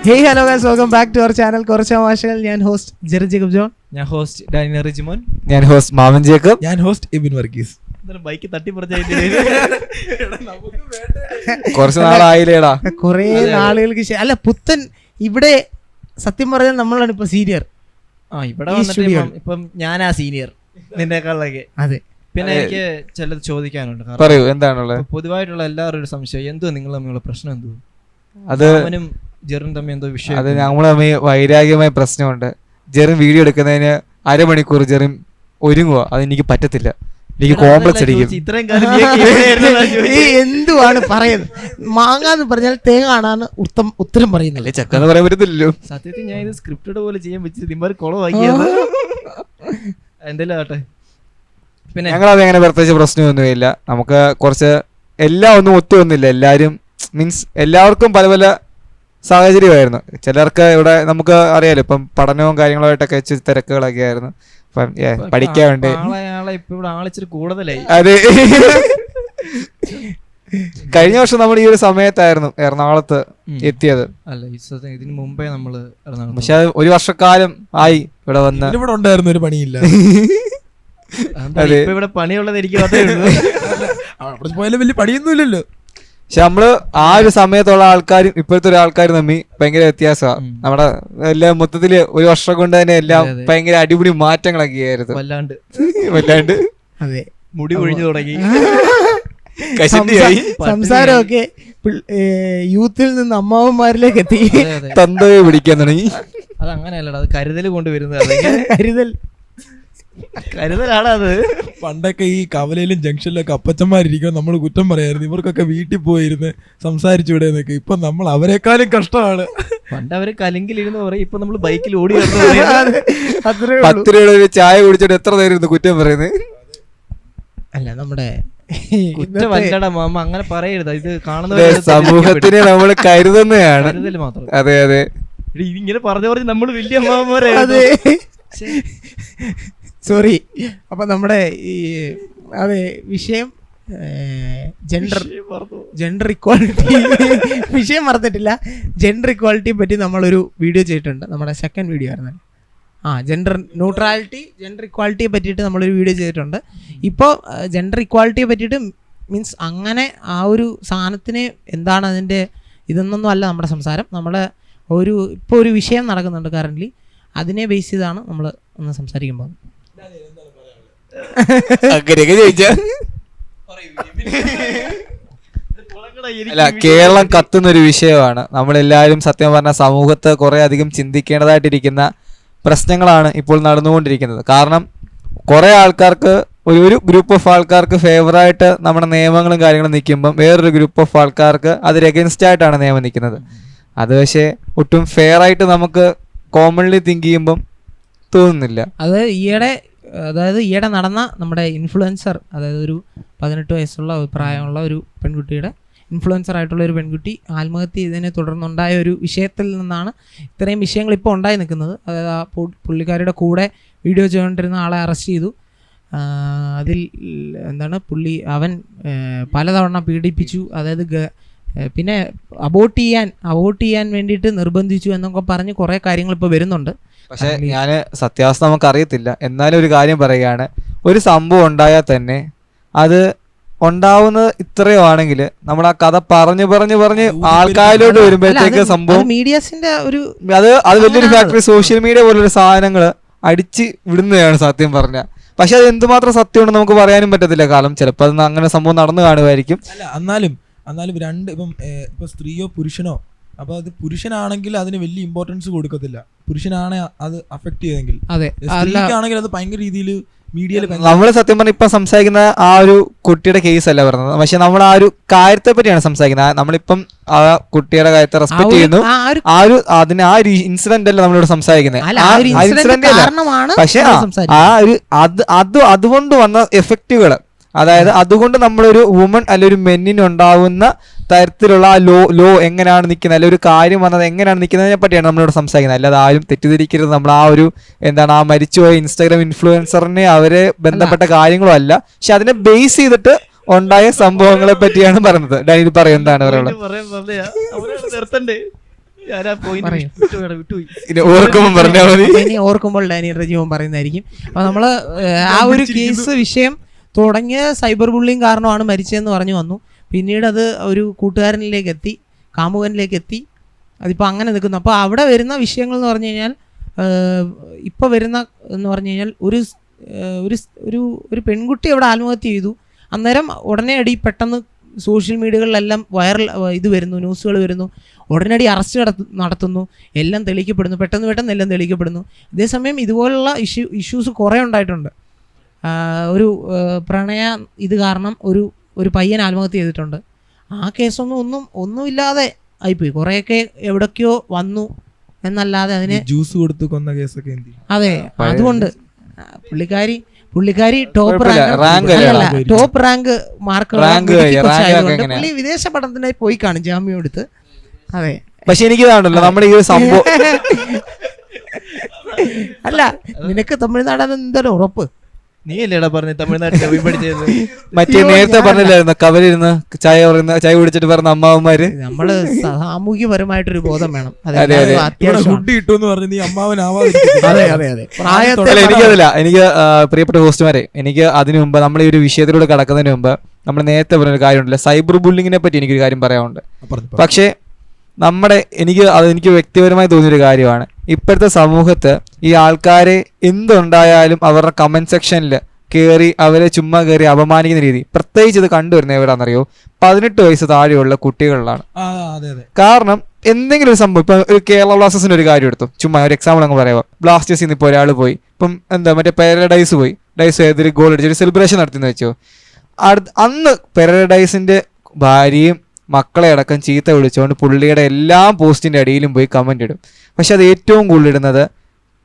Hey hello guys, welcome back to our channel കുറച്ച് തമാശകൾ. ഞാൻ ഹോസ്റ്റ് ജെറി ജേക്കബ് ജോൺ. ഞാൻ ഹോസ്റ്റ് ഡാനിയൽ റിജിമോൻ. ഞാൻ ഹോസ്റ്റ് മാമൻ ജേക്കബ്. ഞാൻ ഹോസ്റ്റ് എബിൻ വർഗീസ്. ബൈക്ക് കുറച്ച് നാളായില്ലേടാ, കുറേ നാളുകൾക്ക് ശേഷം. അല്ല, പുത്തൻ ഇവിടെ സത്യം പറഞ്ഞാൽ നമ്മളാണ് ഇപ്പൊ സീനിയർ. ഇവിടെ വന്നിട്ട് ഇപ്പം ഞാനാ സീനിയർ നിന്നെക്കാളൊക്കെ. അതെ. പിന്നെ എനിക്ക് ചിലത് ചോദിക്കാനുണ്ട്. പറയൂ, എന്താണുള്ളത്? പൊതുവായിട്ടുള്ള എല്ലാവരും ഒരു സംശയം, എന്തോ നിങ്ങൾ തമ്മിലുള്ള പ്രശ്നം എന്തോ? അത് അവനും ജെറും തമ്മിൽ എന്തോ വിഷയം. അത് നമ്മൾ തമ്മിൽ വൈരാഗ്യമായ പ്രശ്നമുണ്ട്. ജെറും വീഡിയോ എടുക്കുന്നതിന് അരമണിക്കൂർ ജെറും ഒരുങ്ങുക, അതെനിക്ക് പറ്റത്തില്ല, എനിക്ക് കോംപ്ലക്സ് അടിക്കും. എന്തുവാണ് പറയുന്നത്? മാങ്ങാന്ന് പറഞ്ഞാൽ തേങ്ങ ആണാണ് ഉത്തരം പറയുന്നില്ല. ചെക്കെന്ന് പറയാൻ പറ്റത്തില്ലല്ലോ. സത്യത്തിൽ ഞാൻ ഇത് സ്ക്രിപ്റ്റഡ് പോലെ ചെയ്യാൻ പറ്റിയത് നിമ്മാർ കുളമാക്കിയത്. എന്തെല്ലാം ആട്ടെ. പിന്നെ ഞങ്ങളത് അങ്ങനെ പ്രത്യേകിച്ച് പ്രശ്നമൊന്നുമില്ല. നമുക്ക് കുറച്ച് എല്ലാം ഒന്നും ഒത്തു വന്നില്ല. എല്ലാവരും മീൻസ് എല്ലാവർക്കും പല പല സാഹചര്യമായിരുന്നു. ചിലർക്ക് ഇവിടെ നമുക്ക് അറിയാലോ, ഇപ്പം പഠനവും കാര്യങ്ങളുമായിട്ടൊക്കെ വെച്ച് തിരക്കുകളൊക്കെ ആയിരുന്നു. ഇപ്പം പഠിക്കാൻ വേണ്ടി അതെ. കഴിഞ്ഞ വർഷം നമ്മൾ ഈ ഒരു സമയത്തായിരുന്നു എറണാകുളത്ത് എത്തിയത്. അല്ല, ഇതിന് മുമ്പേ നമ്മള് പക്ഷെ അത് ഒരു വർഷക്കാലം ആയി ഇവിടെ വന്ന്. ഇവിടെ ഉണ്ടായിരുന്നു ഒരു പണിയില്ല. ഇവിടെ പണിയുള്ളത് എനിക്ക് മാത്രമേ ഉള്ളൂ. അവിടെ പോയാലും വലിയ പണിയൊന്നുമില്ലല്ലോ. പക്ഷെ നമ്മള് ആ ഒരു സമയത്തുള്ള ആൾക്കാരും ഇപ്പോഴത്തെ ഒരു ആൾക്കാരും തമ്മിൽ ഭയങ്കര വ്യത്യാസമാണ്. നമ്മുടെ എല്ലാം മൊത്തത്തില് ഒരു വർഷം കൊണ്ട് തന്നെ എല്ലാം ഭയങ്കര അടിപൊളി മാറ്റങ്ങളൊക്കെ ആയിരുന്നു. വല്ലാണ്ട് അതെ, മുടി ഒഴിഞ്ഞു തുടങ്ങി, സംസാരമൊക്കെ യൂത്തിൽ നിന്ന് അമ്മാവന്മാരിലേക്ക് എത്തി, തന്തയെ പിടിക്കാൻ തുടങ്ങി. അത് അങ്ങനെയല്ലടാ, അത് കരുതൽ കൊണ്ടുവരുന്നത്. കരുതലാണ് അത്. പണ്ടൊക്കെ ഈ കവലയിലും ജംഗ്ഷനിലൊക്കെ അപ്പച്ചന്മാരിരിക്കുമ്പോൾ നമ്മൾ കുറ്റം പറയായിരുന്നു, ഇവർക്കൊക്കെ വീട്ടിൽ പോയിരുന്ന് സംസാരിച്ചു വിടുന്നൊക്കെ. ഇപ്പൊ നമ്മൾ അവരെക്കാളും കഷ്ടമാണ്. പണ്ട് അവര് കലിങ്കിലിരുന്ന് പറയും, ഇപ്പൊ നമ്മൾ ബൈക്കിൽ ഓടി 10 രൂപ ചായ കുടിച്ചിട്ട് എത്ര നേരം ഇരുന്ന് കുറ്റം പറയുന്നത്. അല്ല, നമ്മുടെ കുറ്റമല്ലടാ മാമ, അങ്ങനെ പറയരുത്. ഇത് കാണുന്ന സമൂഹത്തിനെ നമ്മൾ കരുതുന്നതാണ്. മാത്രം. അതെ അതെ, ഇങ്ങനെ പറഞ്ഞു നമ്മൾ വലിയ അമ്മാവന്മാരെ. അതെ, സോറി. അപ്പൊ നമ്മുടെ ഈ അതെ വിഷയം ജെൻഡർ ഇക്വാളിറ്റി വിഷയം മറന്നിട്ടില്ല. ജെൻഡർ ഇക്വാളിറ്റിയെ പറ്റി നമ്മളൊരു വീഡിയോ ചെയ്തിട്ടുണ്ട്. നമ്മുടെ സെക്കൻഡ് വീഡിയോ ആയിരുന്നു. ജെൻഡർ ന്യൂട്രാലിറ്റി, ജെൻഡർ ഇക്വാളിറ്റിയെ പറ്റിയിട്ട് നമ്മളൊരു വീഡിയോ ചെയ്തിട്ടുണ്ട്. ഇപ്പോൾ ജെൻഡർ ഇക്വാളിറ്റിയെ പറ്റിയിട്ട് മീൻസ് അങ്ങനെ ആ ഒരു സാധനത്തിന് എന്താണ് അതിൻ്റെ ഇതൊന്നും അല്ല നമ്മുടെ സംസാരം. നമ്മുടെ ഇപ്പോൾ ഒരു വിഷയം നടക്കുന്നുണ്ട് കറൻ്റ്ലി, അതിനെ ബേസ് ചെയ്താണ് നമ്മൾ ഒന്ന് സംസാരിക്കുമ്പോൾ. അല്ല, കേരളം കത്തുന്നൊരു വിഷയമാണ്. നമ്മളെല്ലാവരും സത്യം പറഞ്ഞ സമൂഹത്തെ കുറെ അധികം ചിന്തിക്കേണ്ടതായിട്ടിരിക്കുന്ന പ്രശ്നങ്ങളാണ് ഇപ്പോൾ നടന്നുകൊണ്ടിരിക്കുന്നത്. കാരണം കുറെ ആൾക്കാർക്ക് ഒരു ഗ്രൂപ്പ് ഓഫ് ആൾക്കാർക്ക് ഫേവറായിട്ട് നമ്മുടെ നിയമങ്ങളും കാര്യങ്ങളും നിൽക്കുമ്പം വേറൊരു ഗ്രൂപ്പ് ഓഫ് ആൾക്കാർക്ക് അതിന് എഗൻസ്റ്റ് ആയിട്ടാണ് നിയമം നിൽക്കുന്നത്. അത് പക്ഷേ ഒട്ടും ഫെയർ ആയിട്ട് നമുക്ക് കോമൺലി തിങ്ക് ചെയ്യുമ്പം തോന്നുന്നില്ല. അതായത് ഈയിടെ നടന്ന നമ്മുടെ ഇൻഫ്ലുവൻസർ, അതായത് ഒരു 18 വയസ്സുള്ള പ്രായമുള്ള ഒരു പെൺകുട്ടിയുടെ ഇൻഫ്ലുവൻസർ ആയിട്ടുള്ള ഒരു പെൺകുട്ടി ആത്മഹത്യ ചെയ്തതിനെ തുടർന്നുണ്ടായ ഒരു വിഷയത്തിൽ നിന്നാണ് ഇത്രയും വിഷയങ്ങൾ ഇപ്പോൾ ഉണ്ടായി നിൽക്കുന്നത്. അതായത് ആ പുള്ളിക്കാരുടെ കൂടെ വീഡിയോ ചെയ്തുകൊണ്ടിരുന്ന ആളെ അറസ്റ്റ് ചെയ്തു. അതിൽ എന്താണ് അവൻ പലതവണ പീഡിപ്പിച്ചു, അതായത് പിന്നെ അബോർട്ട് ചെയ്യാൻ വേണ്ടിയിട്ട് നിർബന്ധിച്ചു എന്നൊക്കെ പറഞ്ഞ് കുറേ കാര്യങ്ങൾ ഇപ്പോൾ വരുന്നുണ്ട്. പക്ഷെ ഞാൻ സത്യാവസ്ഥ നമുക്ക് അറിയത്തില്ല. എന്നാലും ഒരു കാര്യം പറയുകയാണ്, ഒരു സംഭവം ഉണ്ടായാൽ തന്നെ അത് ഉണ്ടാവുന്നത് ഇത്രയോ ആണെങ്കിൽ നമ്മൾ ആ കഥ പറഞ്ഞ് ആൾക്കാരിലോട്ട് വരുമ്പോഴത്തേക്ക് സംഭവം മീഡിയാസിന്റെ അത് വലിയൊരു ഫാക്ടറി, സോഷ്യൽ മീഡിയ പോലൊരു സാധനങ്ങൾ അടിച്ച് വിടുന്നതാണ് സത്യം പറഞ്ഞ. പക്ഷെ അത് എന്തുമാത്രം സത്യമുണ്ടെന്ന് നമുക്ക് പറയാനും പറ്റത്തില്ല. കാരണം ചിലപ്പോൾ അത് അങ്ങനെ സംഭവം നടന്നു കാണുമായിരിക്കും. അല്ല, എന്നാലും രണ്ട് ഇപ്പൊ സ്ത്രീയോ പുരുഷനോ, അപ്പൊ അത് പുരുഷനാണെങ്കിൽ അതിന് വലിയ ഇമ്പോർട്ടൻസ് കൊടുക്കത്തില്ല. പുരുഷനാണ് അത് അഫക്ട് ചെയ്തെങ്കിൽ, സ്ത്രീക്കാണെങ്കിൽ അത് ഭയങ്കര രീതിയിൽ മീഡിയയിൽ നമ്മൾ സത്യം പറഞ്ഞാൽ ഇപ്പം സംസാരിക്കുന്ന ആ ഒരു കുട്ടിയുടെ കേസ് അല്ല പറഞ്ഞത്. പക്ഷെ നമ്മൾ ആ ഒരു കാര്യത്തെ പറ്റിയാണ് സംസാരിക്കുന്നത്. നമ്മളിപ്പം ആ കുട്ടിയുടെ കാര്യത്തെ റെസ്പെക്ട് ചെയ്യുന്നു. ആ ഒരു ഇൻസിഡന്റ് അല്ല നമ്മളിവിടെ സംസാരിക്കുന്നത്. പക്ഷെ അതുകൊണ്ട് വന്ന എഫക്റ്റുകൾ, അതായത് അതുകൊണ്ട് നമ്മളൊരു വുമൺ അല്ലെ ഒരു മെന്നിനുണ്ടാവുന്ന തരത്തിലുള്ള ആ ലോ എങ്ങനെയാണ് നിൽക്കുന്നത്, അല്ലെ ഒരു കാര്യം വന്നത് എങ്ങനെയാണ് നിൽക്കുന്നതിനെ പറ്റിയാണ് നമ്മളിവിടെ സംസാരിക്കുന്നത്. അല്ലാതെ ആരും തെറ്റിദ്ധരിക്കരുത്. നമ്മൾ ആ ഒരു ആ മരിച്ചുപോയ ഇൻസ്റ്റാഗ്രാം ഇൻഫ്ലുവൻസറിനെ അവരെ ബന്ധപ്പെട്ട കാര്യങ്ങളും അല്ല, പക്ഷെ അതിനെ ബേസ് ചെയ്തിട്ട് ഉണ്ടായ സംഭവങ്ങളെ പറ്റിയാണ് പറയുന്നത്. ഡാനിയൽ പറയും, എന്താണ് പറയുന്നത്? പറയൂ. വിട്ടുപോയി. ഇനി ഓർക്കുമ്പോൾ പറഞ്ഞാൽ മതി. അപ്പൊ ഇനി ഓർക്കുമ്പോൾ ഡാനിയൽ ജീവൻ പറയുന്നതായിരിക്കും. അപ്പൊ നമ്മള് ആ ഒരു കേസ് വിഷയം തുടങ്ങിയ സൈബർ ബുള്ളിങ് കാരണമാണ് മരിച്ചതെന്ന് പറഞ്ഞു വന്നു. പിന്നീട് അത് ഒരു കൂട്ടുകാരനിലേക്ക് എത്തി, കാമുകനിലേക്ക് എത്തി, അതിപ്പോൾ അങ്ങനെ നിൽക്കുന്നു. അപ്പോൾ അവിടെ വരുന്ന വിഷയങ്ങൾ എന്ന് പറഞ്ഞു കഴിഞ്ഞാൽ ഇപ്പോൾ വരുന്ന എന്ന് പറഞ്ഞു കഴിഞ്ഞാൽ ഒരു ഒരു ഒരു പെൺകുട്ടി അവിടെ ആത്മഹത്യ ചെയ്തു. അന്നേരം ഉടനെ അടി പെട്ടെന്ന് സോഷ്യൽ മീഡിയകളിലെല്ലാം വൈറൽ ഇത് വരുന്നു, ന്യൂസുകൾ വരുന്നു, ഉടനടി അറസ്റ്റ് നടത്തുന്നു, എല്ലാം തെളിയിക്കപ്പെടുന്നു, പെട്ടെന്ന് എല്ലാം തെളിയിക്കപ്പെടുന്നു. അതേസമയം ഇതുപോലുള്ള ഇഷ്യൂസ് കുറേ ഉണ്ടായിട്ടുണ്ട്. ഒരു പ്രണയ ഇത് കാരണം ഒരു പയ്യൻ ആത്മഹത്യ ചെയ്തിട്ടുണ്ട്. ആ കേസൊന്നും ഒന്നുമില്ലാതെ ആയിപ്പോയി. കുറേയൊക്കെ എവിടൊക്കെയോ വന്നു എന്നല്ലാതെ അതിന് ജ്യൂസ് കൊടുത്ത് കൊന്ന കേസൊക്കെ എന്ത് ചെയ്യും? അതെ, അതുകൊണ്ട് പുള്ളിക്കാരി ടോപ്പ് റാങ്ക് മാർക്ക് പുള്ളി വിദേശ പഠനത്തിനായി പോയി കാണും ജാമ്യം എടുത്ത്. അതെ, പക്ഷെ എനിക്ക് ഇതാണല്ലോ നമ്മുടെ ഈ ഒരു സംഭവം അല്ല, നിനക്ക് തമിഴ്നാടാണ് എന്താണ് ഉറപ്പ്? നീ അല്ലേടാ പറഞ്ഞ തമിഴ്നാട്ടിൽ പഠിച്ചത്? മറ്റേ നേരത്തെ പറഞ്ഞില്ലായിരുന്നു കവലിരുന്ന് ചായ കുടിച്ചിട്ട് പറഞ്ഞ അമ്മാവന്മാര്. നമ്മള് സാമൂഹ്യപരമായിട്ടൊരു ബോധം വേണം. ഫുഡ് കിട്ടുമെന്ന് പറഞ്ഞ് നീ എനിക്കതല്ല, എനിക്ക് പ്രിയപ്പെട്ട ഹോസ്റ്റുമാരെ, എനിക്ക് അതിനു മുമ്പ് നമ്മൾ ഈ ഒരു വിഷയത്തിലൂടെ കടക്കുന്നതിന് മുമ്പ് നമ്മൾ നേരത്തെ പറഞ്ഞൊരു കാര്യമുണ്ടല്ലോ, സൈബർ ബുള്ളിങ്ങിനെ പറ്റി എനിക്കൊരു കാര്യം പറയാനുണ്ട്. പക്ഷേ എനിക്ക് വ്യക്തിപരമായി തോന്നിയൊരു കാര്യമാണ്, ഇപ്പോഴത്തെ സമൂഹത്ത് ഈ ആൾക്കാരെ എന്തുണ്ടായാലും അവരുടെ കമന്റ് സെക്ഷനിൽ കയറി അവരെ ചുമ്മാ കയറി അപമാനിക്കുന്ന രീതി, പ്രത്യേകിച്ച് ഇത് കണ്ടുവരുന്നത് എവിടെയാണെന്നറിയോ? 18 വയസ്സ് താഴെയുള്ള കുട്ടികളിലാണ്. കാരണം എന്തെങ്കിലും ഒരു സംഭവം, ഇപ്പൊ ഒരു കേരള ബ്ലാസ്റ്റേഴ്സിന്റെ ഒരു കാര്യം എടുത്തു, ചുമ്മാ ഒരു എക്സാമ്പിൾ അങ്ങ് പറയാം. ബ്ലാസ്റ്റേഴ്സിൽ നിന്ന് ഇപ്പോൾ ഒരാൾ പോയി, ഇപ്പം മറ്റേ പാരഡൈസ് എതിരെ ഗോൾ അടിച്ചൊരു സെലിബ്രേഷൻ നടത്തിയെന്ന് വെച്ചോ. അന്ന് പാരഡൈസിന്റെ ഭാര്യയും മക്കളെ അടക്കം ചീത്ത വിളിച്ചുകൊണ്ട് പുള്ളിയുടെ എല്ലാ പോസ്റ്റിന്റെ അടിയിലും പോയി കമന്റ് ഇടും. പക്ഷെ അത് ഏറ്റവും കൂടുതൽ ഇടുന്നത്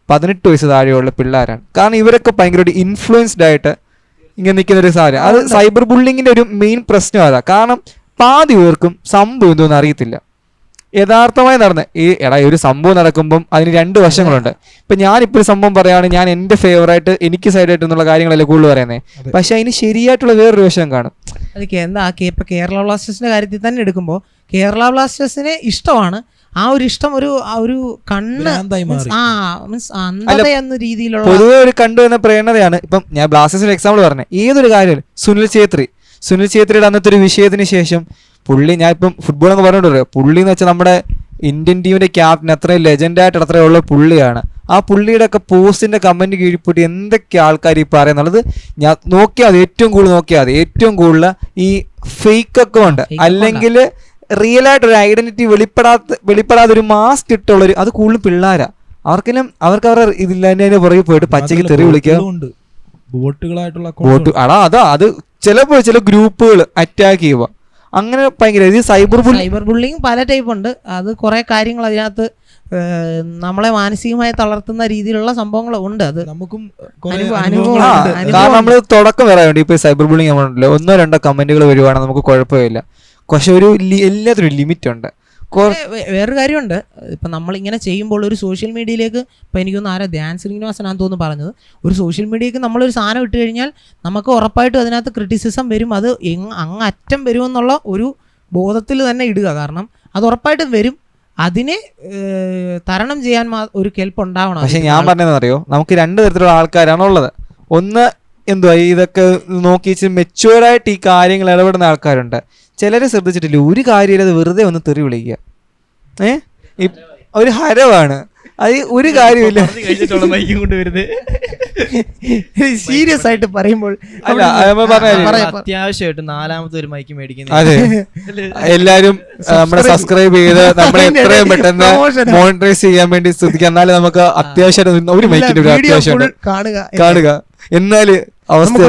18 വയസ്സ് താഴെയുള്ള പിള്ളേരാണ്. കാരണം ഇവരൊക്കെ ഭയങ്കരമായിട്ട് ഇൻഫ്ലുവൻസ്ഡ് ആയിട്ട് ഇങ്ങനെ നിൽക്കുന്ന ഒരു സാധനം. അത് സൈബർ ബുള്ളിങ്ങിന്റെ ഒരു മെയിൻ പ്രശ്നം അതാ. കാരണം പാതി പേർക്കും സംഭവം എന്തോന്ന് അറിയത്തില്ല. യഥാർത്ഥമായി നടന്ന ഒരു സംഭവം നടക്കുമ്പം അതിന് 2 വശങ്ങളുണ്ട്. ഇപ്പൊ ഞാനിപ്പോൾ ഒരു സംഭവം പറയുകയാണ്, ഞാൻ എൻ്റെ ഫേവറായിട്ട് എനിക്ക് സൈഡായിട്ട് എന്നുള്ള കാര്യങ്ങളല്ലേ കൂടുതൽ പറയുന്നത്. പക്ഷെ അതിന് ശരിയായിട്ടുള്ള വേറൊരു വശം കാണും. അത് ഇപ്പൊ കേരള ബ്ലാസ്റ്റേഴ്സിന്റെ കാര്യത്തിൽ തന്നെ എടുക്കുമ്പോൾ കേരള ബ്ലാസ്റ്റേഴ്സിനെ ഇഷ്ടമാണ്. ആ ഒരു ഇഷ്ടം ഒരു കണ്ണ് അന്ധത എന്ന രീതിയിലുള്ള പൊതുവെ ഒരു കണ്ടുവന്ന പ്രേരണതയാണ്. ഇപ്പം ഞാൻ ബ്ലാസ്റ്റേഴ്സിന്റെ എക്സാമ്പിൾ പറഞ്ഞത്, ഏതൊരു കാര്യം സുനിൽ ഛേത്രിയുടെ അന്നത്തെ ഒരു വിഷയത്തിന് ശേഷം പുള്ളി, ഞാൻ ഇപ്പം ഫുട്ബോൾ എന്ന് പറഞ്ഞിട്ട് പുള്ളി എന്ന് വെച്ചാൽ നമ്മുടെ ഇന്ത്യൻ ടീമിന്റെ ക്യാപ്റ്റൻ, അത്രയും ലെജൻഡായിട്ട് അത്രയുള്ള പുള്ളിയാണ്. ആ പുള്ളിയുടെ ഒക്കെ പോസ്റ്റിന്റെ കമന്റ് കീഴ്പ്പെട്ട് എന്തൊക്കെ ആൾക്കാർ ഈ പറയുന്നുള്ളത് ഞാൻ നോക്കിയാൽ ഏറ്റവും കൂടുതൽ ഈ ഫേക്ക് അക്കൗണ്ട് അല്ലെങ്കിൽ റിയൽ ആയിട്ട് ഒരു ഐഡന്റിറ്റി വെളിപ്പെടാത്ത ഒരു മാസ്ക് ഇട്ടുള്ളൊരു, അത് കൂടുതലും പിള്ളേരാ. അവർക്ക് അവരുടെ ഇതില്ലാതെ പുറകെ പോയിട്ട് പച്ചയ്ക്ക് തെറി വിളിക്കുക. അത് ചിലപ്പോൾ ചില ഗ്രൂപ്പുകൾ അറ്റാക്ക് ചെയ്യുക, അങ്ങനെ ഭയങ്കര സൈബർ ബുള്ളിങ് പല ടൈപ്പ് ഉണ്ട്. അത് കുറെ കാര്യങ്ങൾ അതിനകത്ത് നമ്മളെ മാനസികമായി തളർത്തുന്ന രീതിയിലുള്ള സംഭവങ്ങൾ ഉണ്ട്. അത് നമുക്കും കാരണം നമ്മൾ തുടക്കം വരാറുണ്ട്. ഇപ്പൊ സൈബർ ബുള്ളിങ് നമ്മളുണ്ടല്ലോ, 1-2 കമന്റുകൾ വരുവാണെങ്കിൽ നമുക്ക് കുഴപ്പമില്ല. പക്ഷെ എല്ലാത്തിനും ലിമിറ്റ് ഉണ്ട്. വേറൊരു കാര്യമുണ്ട്, ഇപ്പം നമ്മളിങ്ങനെ ചെയ്യുമ്പോൾ ഒരു സോഷ്യൽ മീഡിയയിലേക്ക്, ഇപ്പം എനിക്കൊന്ന് ധ്യാൻ ശ്രീനിവാസനാണെന്ന് തോന്നുന്നു പറഞ്ഞത്, ഒരു സോഷ്യൽ മീഡിയക്ക് നമ്മളൊരു സാധനം ഇട്ട് കഴിഞ്ഞാൽ നമുക്ക് ഉറപ്പായിട്ടും അതിനകത്ത് ക്രിറ്റിസിസം വരും. അത് അങ്ങ് അറ്റം വരുമെന്നുള്ള ഒരു ബോധത്തിൽ തന്നെ ഇടുക. കാരണം അത് ഉറപ്പായിട്ടും വരും. അതിനെ തരണം ചെയ്യാൻ ഒരു കെൽപ്പ് ഉണ്ടാവണം. പക്ഷെ ഞാൻ പറഞ്ഞതെന്നറിയോ, നമുക്ക് 2 തരത്തിലുള്ള ആൾക്കാരാണ് ഉള്ളത്. ഒന്ന് എന്തുവാ, ഇതൊക്കെ നോക്കി മെച്യൂർഡായിട്ട് ഈ കാര്യങ്ങൾ ഇടപെടുന്ന ആൾക്കാരുണ്ട്. ചിലരെ ശ്രദ്ധിച്ചിട്ടില്ല, ഒരു കാര്യമില്ല, അത് വെറുതെ ഒന്ന് തെറി വിളിക്കുക. ഒരു ഹരവാണ് അത്, ഒരു കാര്യമില്ല. സീരിയസ് ആയിട്ട് പറയുമ്പോൾ അത്യാവശ്യമായിട്ട് 4ാമത്തെ ഒരു മൈക്ക് മേടിക്കുന്നത്. അതെ, എല്ലാരും നമ്മളെ സബ്സ്ക്രൈബ് ചെയ്ത് നമ്മളെ എത്രയും പെട്ടെന്ന് മോണിറ്റൈസ് ചെയ്യാൻ വേണ്ടി ശ്രദ്ധിക്കുക. എന്നാലും നമുക്ക് അത്യാവശ്യമായിട്ട് ഒരു മൈക്കിന്റെ ഒരു അത്യാവശ്യമുണ്ട്, കാണുക. എന്നാല് അവസ്ഥ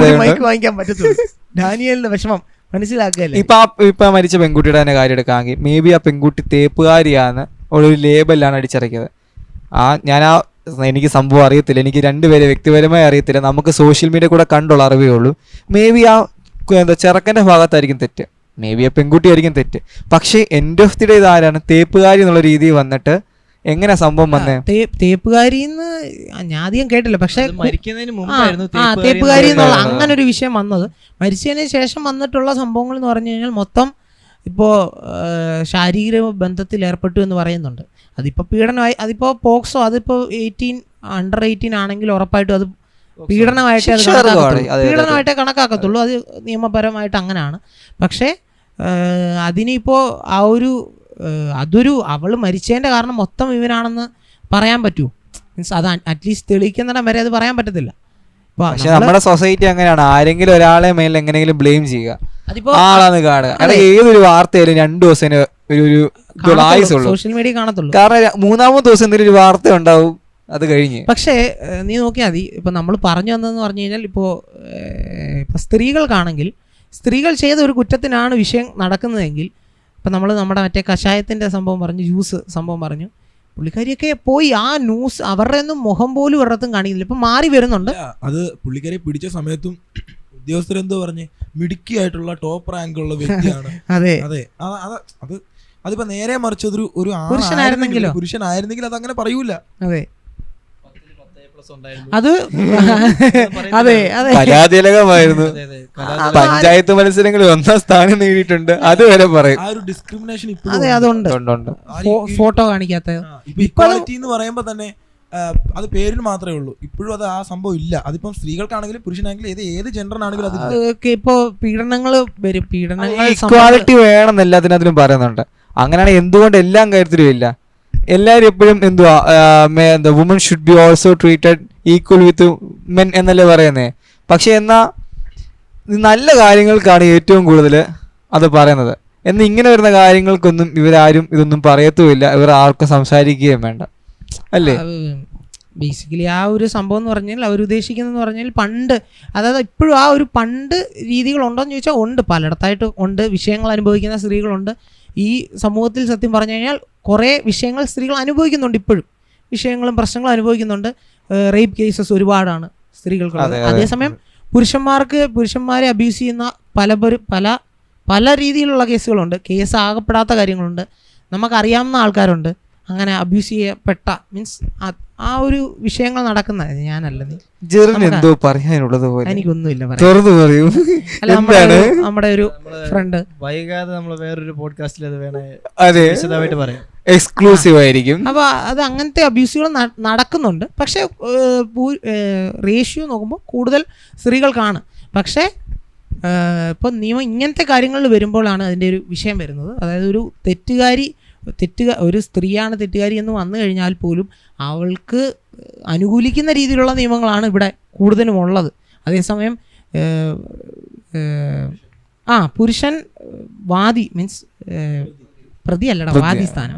വാങ്ങിക്കാൻ പറ്റത്തുള്ളൂ. ഡാനിയലിന്റെ വിഷമം മനസ്സിലാക്കല്ലേ. ഇപ്പൊ മരിച്ച പെൺകുട്ടിയുടെ തന്നെ കാര്യം എടുക്കാമെങ്കിൽ, മേ ബി ആ പെൺകുട്ടി തേപ്പുകാരിയാണ് ഒരു ലേബലിലാണ് അടിച്ചിറക്കിയത്. എനിക്ക് സംഭവം അറിയത്തില്ല, എനിക്ക് 2 പേരെ വ്യക്തിപരമായി അറിയത്തില്ല, നമുക്ക് സോഷ്യൽ മീഡിയ കൂടെ കണ്ടുള്ള അറിവേ ഉള്ളൂ. മേ ബി ആ ചെറുക്കന്റെ ഭാഗത്തായിരിക്കും തെറ്റ്, മേ ബി ആ പെൺകുട്ടി ആയിരിക്കും തെറ്റ്. പക്ഷേ എൻഡ് ഓഫ് ദി ഡേ ഇതാരാണ് തേപ്പുകാരി എന്നുള്ള രീതിയിൽ വന്നിട്ട് എങ്ങനെ സംഭവം വന്നേ? തേപ്പുകാരിന്ന് ഞാൻ അധികം കേട്ടില്ല. പക്ഷെ മരിക്കുന്നതിന് മുമ്പായിരുന്നു തേപ്പുകാരി എന്നുള്ള അങ്ങനെ ഒരു വിഷയം വന്നത്. മരിച്ചതിന് ശേഷം വന്നിട്ടുള്ള സംഭവങ്ങൾ എന്ന് പറഞ്ഞു കഴിഞ്ഞാൽ മൊത്തം ഇപ്പോൾ ശാരീരിക ബന്ധത്തിൽ ഏർപ്പെട്ടു എന്ന് പറയുന്നുണ്ട്. അതിപ്പോൾ പീഡനമായി, അതിപ്പോൾ പോക്സോ, അതിപ്പോൾ അണ്ടർ 18 ആണെങ്കിൽ ഉറപ്പായിട്ടും അത് പീഡനമായിട്ടേ അത് കണക്കാക്കത്തുള്ളൂ. പീഡനമായിട്ടേ കണക്കാക്കത്തുള്ളൂ. അത് നിയമപരമായിട്ട് അങ്ങനെയാണ്. പക്ഷേ അതിനിപ്പോൾ അതൊരു അവൾ മരിച്ചതിൻ്റെ കാരണം മൊത്തം ഇവനാണെന്ന് പറയാൻ പറ്റുമോ? മീൻസ് അത് അറ്റ്ലീസ്റ്റ് തെളിയിക്കുന്നിടം വരെ അത് പറയാൻ പറ്റത്തില്ല. പക്ഷെ നമ്മുടെ സൊസൈറ്റി അങ്ങനെയാണ്, ആരെങ്കിലും ഒരാളെ മേലിൽ എങ്ങനെയെങ്കിലും ബ്ലെയിം ചെയ്യുക, ആളാന്ന് കാണുക. ഏതൊരു വാർത്തയായാലും 2 ദിവസം ഒരു ആയുസുള്ളൂ, സോഷ്യൽ മീഡിയ കാണത്തുള്ളൂ. കാരണം 3-ാമത്തെ ദിവസം എന്തെങ്കിലും ഒരു വാർത്ത ഉണ്ടാവും, അത് കഴിഞ്ഞ്. പക്ഷേ നീ നോക്കിയാൽ മതി, ഇപ്പം നമ്മൾ പറഞ്ഞു വന്നതെന്ന് പറഞ്ഞു കഴിഞ്ഞാൽ ഇപ്പോൾ സ്ത്രീകൾക്കാണെങ്കിൽ സ്ത്രീകൾ ചെയ്ത ഒരു കുറ്റത്തിനാണ് വിഷയം നടക്കുന്നതെങ്കിൽ, ഇപ്പം നമ്മൾ നമ്മുടെ മറ്റേ കഷായത്തിൻ്റെ സംഭവം പറഞ്ഞു, ജ്യൂസ് സംഭവം പറഞ്ഞു, പുള്ളിക്കാരിയൊക്കെ പോയി ആ ന്യൂസ് അവരുടെ ഒന്നും മുഖം പോലും ഒരിടത്തും കാണിക്കുന്നില്ല. ഇപ്പം മാറി വരുന്നുണ്ട്. അത് പുള്ളിക്കാരെ പിടിച്ച സമയത്തും ഉദ്യോഗസ്ഥരെന്തോ പറഞ്ഞ് മിടുക്കിയായിട്ടുള്ള ടോപ്പ് റാങ്ക് ഉള്ള വ്യക്തിയാണ്. അതെ അതെ, അത് അതിപ്പോ നേരെ മറിച്ച് ഒരു പുരുഷനായിരുന്നെങ്കിൽ അത് അങ്ങനെ പറയൂല. അതെ അത് അതെ അതെ കലാതിലകമായിരുന്നു. പഞ്ചായത്ത് മത്സരങ്ങളിൽ 1ാം സ്ഥാനം നേടിയിട്ടുണ്ട്, അതുവരെ പറയും. ആ ഒരു ഡിസ്ക്രിമിനേഷൻ അതെ അതുണ്ട്. ഫോട്ടോ കാണിക്കാത്ത ഇക്വാലിറ്റി എന്ന് പറയുമ്പോ തന്നെ അത് പേരിന് മാത്രമേ ഉള്ളൂ. ഇപ്പോഴും അത് ആ സംഭവം ഇല്ല. അതിപ്പം സ്ത്രീകൾക്കാണെങ്കിലും പുരുഷനാണെങ്കിലും ഏത് ജെൻഡറിനാണെങ്കിലും അത് ഇപ്പോ പീഡനങ്ങൾ വരും. പീഡനങ്ങൾ ഇക്വാലിറ്റി വേണം എല്ലാത്തിനും പറയുന്നുണ്ട്. അങ്ങനെയാണെങ്കിൽ എന്തുകൊണ്ട് എല്ലാം കാര്യത്തിലും ഇല്ല? എല്ലാവരും എപ്പോഴും എന്തുവാ woman should be also treated equal with men എന്നല്ലേ പറയുന്നേ. പക്ഷെ എന്നാ നല്ല കാര്യങ്ങൾക്കാണ് ഏറ്റവും കൂടുതൽ അത് പറയുന്നത്. എന്നാൽ ഇങ്ങനെ വരുന്ന കാര്യങ്ങൾക്കൊന്നും ഇവരാരും ഇതൊന്നും പറയത്തുമില്ല, ഇവർ ആർക്കും സംസാരിക്കുകയും വേണ്ട, അല്ലേ? ബേസിക്കലി ആ ഒരു സംഭവം എന്ന് പറഞ്ഞാൽ അവരുദ്ദേശിക്കുന്നതെന്ന് പറഞ്ഞാൽ പണ്ട്, അതായത് ഇപ്പോഴും ആ ഒരു പണ്ട് രീതികളുണ്ടോയെന്ന് ചോദിച്ചാൽ ഉണ്ട്, പലയിടത്തായിട്ട് ഉണ്ട്. വിഷയങ്ങൾ അനുഭവിക്കുന്ന സ്ത്രീകളുണ്ട് ഈ സമൂഹത്തിൽ. സത്യം പറഞ്ഞു കഴിഞ്ഞാൽ കുറേ വിഷയങ്ങൾ സ്ത്രീകൾ അനുഭവിക്കുന്നുണ്ട് ഇപ്പോഴും, വിഷയങ്ങളും പ്രശ്നങ്ങളും അനുഭവിക്കുന്നുണ്ട്. റേപ്പ് കേസസ് ഒരുപാടാണ് സ്ത്രീകൾക്കുള്ളത്. അതേസമയം പുരുഷന്മാരെ അബ്യൂസ് ചെയ്യുന്ന പല രീതിയിലുള്ള കേസുകളുണ്ട്. കേസ് ആകപ്പെടാത്ത കാര്യങ്ങളുണ്ട്, നമുക്കറിയാവുന്ന ആൾക്കാരുണ്ട് അങ്ങനെ അബ്യൂസ് ചെയ്യപ്പെട്ട, മീൻസ് ആ ഒരു വിഷയങ്ങൾ നടക്കുന്നത്. ഞാനല്ല, നീ എന്തോ പറയാനുള്ളത് പോലെ എനിക്കൊന്നുമില്ല പറയൂ. നമ്മുടെ ഒരു ഫ്രണ്ട് വൈകാതെ നമ്മൾ വേറൊരു പോഡ്കാസ്റ്റിൽ അത് വേണേ വിശദമായിട്ട് പറയാം, എക്സ്ക്ലൂസീവ് ആയിരിക്കും. അപ്പോൾ അത് അങ്ങനത്തെ അബ്യൂസുകൾ നടക്കുന്നുണ്ട്. പക്ഷേ റേഷ്യോ നോക്കുമ്പോൾ കൂടുതൽ സ്ത്രീകൾക്കാണ്. പക്ഷേ ഇപ്പോൾ നിയമം ഇങ്ങനത്തെ കാര്യങ്ങളിൽ വരുമ്പോഴാണ് അതിൻ്റെ ഒരു വിഷയം വരുന്നത്. അതായത് ഒരു സ്ത്രീയാണ് തെറ്റുകാരി എന്ന് വന്നു കഴിഞ്ഞാൽ പോലും അവൾക്ക് അനുകൂലിക്കുന്ന രീതിയിലുള്ള നിയമങ്ങളാണ് ഇവിടെ കൂടുതലും ഉള്ളത്. അതേസമയം പുരുഷൻ വാദി, മീൻസ് പ്രതിയല്ലടാ, വാദി സ്ഥാനം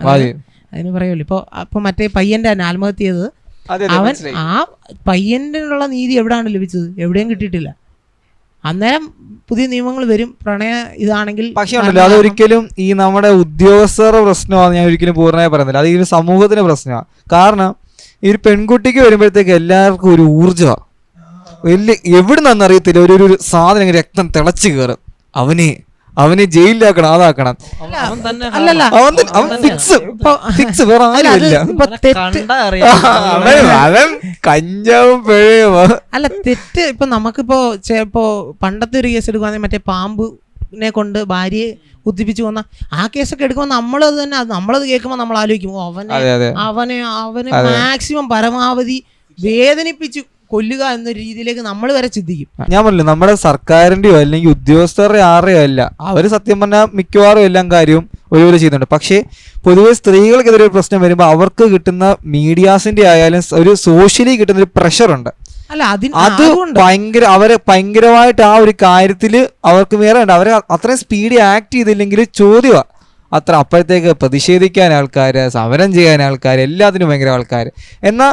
അതിന് പറയുമല്ലോ. ഇപ്പോൾ മറ്റേ പയ്യൻ്റെ ആത്മഹത്യ ചെയ്തത്, അവൻ ആ പയ്യൻ്റെയുള്ള നീതി എവിടെയാണ് ലഭിച്ചത്? എവിടെയും കിട്ടിയിട്ടില്ല. അന്നേരം പുതിയ നിയമങ്ങൾ വരും. പ്രണയ ഇതാണെങ്കിൽ പക്ഷേ ഉണ്ടല്ലോ, അതൊരിക്കലും ഈ നമ്മുടെ ഉദ്യോഗസ്ഥരുടെ പ്രശ്നമാണ് ഞാൻ ഒരിക്കലും പൂർണ്ണമായി പറയുന്നില്ല. അത് ഈ ഒരു സമൂഹത്തിന്റെ പ്രശ്നമാണ്. കാരണം ഈ ഒരു പെൺകുട്ടിക്ക് വരുമ്പോഴത്തേക്ക് എല്ലാവർക്കും ഒരു ഊർജ്ജമാണ്, വലിയ എവിടെ നിന്നറിയത്തില്ല, ഒരു സാധനം രക്തം തിളച്ച് കയറും. അവനെ ജയിലിലാക്കണം, അതാക്കണം. അവൻ കഞ്ചാവും പിഴയുമോ അല്ല തെറ്റ്. ഇപ്പൊ നമുക്കിപ്പോ പണ്ടത്തെ ഒരു കേസ് എടുക്കുവാണെങ്കിൽ മറ്റേ പാമ്പിനെ കൊണ്ട് ഭാര്യയെ കുത്തിപ്പിച്ചു വന്ന ആ കേസൊക്കെ എടുക്കുമ്പോൾ നമ്മളത് കേൾക്കുമ്പോൾ നമ്മൾ ആലോചിക്കും, അവനെ മാക്സിമം പരമാവധി വേദനിപ്പിച്ചു കൊല്ലുക എന്ന രീതിയിലേക്ക് നമ്മൾ വരെ ചിന്തിക്കും. ഞാൻ പറഞ്ഞില്ല, നമ്മുടെ സർക്കാരിന്റെയോ അല്ലെങ്കിൽ ഉദ്യോഗസ്ഥരുടെ ആരുടെയോ അല്ല, അവർ സത്യം പറഞ്ഞാൽ മിക്കവാറും എല്ലാം കാര്യവും ഒരുപോലെ ചെയ്യുന്നുണ്ട്. പക്ഷേ പൊതുവെ സ്ത്രീകൾക്കെതിരെ ഒരു പ്രശ്നം വരുമ്പോൾ അവർക്ക് കിട്ടുന്ന മീഡിയാസിന്റെ ആയാലും ഒരു സോഷ്യലി കിട്ടുന്ന ഒരു പ്രഷറുണ്ട്. അത് അവരെ ഭയങ്കരമായിട്ട് ആ ഒരു കാര്യത്തിൽ അവർക്ക് വേറെ ഉണ്ട്. അവരെ അത്രയും സ്പീഡി ആക്ട് ചെയ്തില്ലെങ്കിൽ ചോദ്യമാണ് അത്ര. അപ്പോഴത്തേക്ക് പ്രതിഷേധിക്കാൻ ആൾക്കാർ, സമരം ചെയ്യാൻ ആൾക്കാർ, എല്ലാത്തിനും ഭയങ്കര ആൾക്കാർ. എന്നാൽ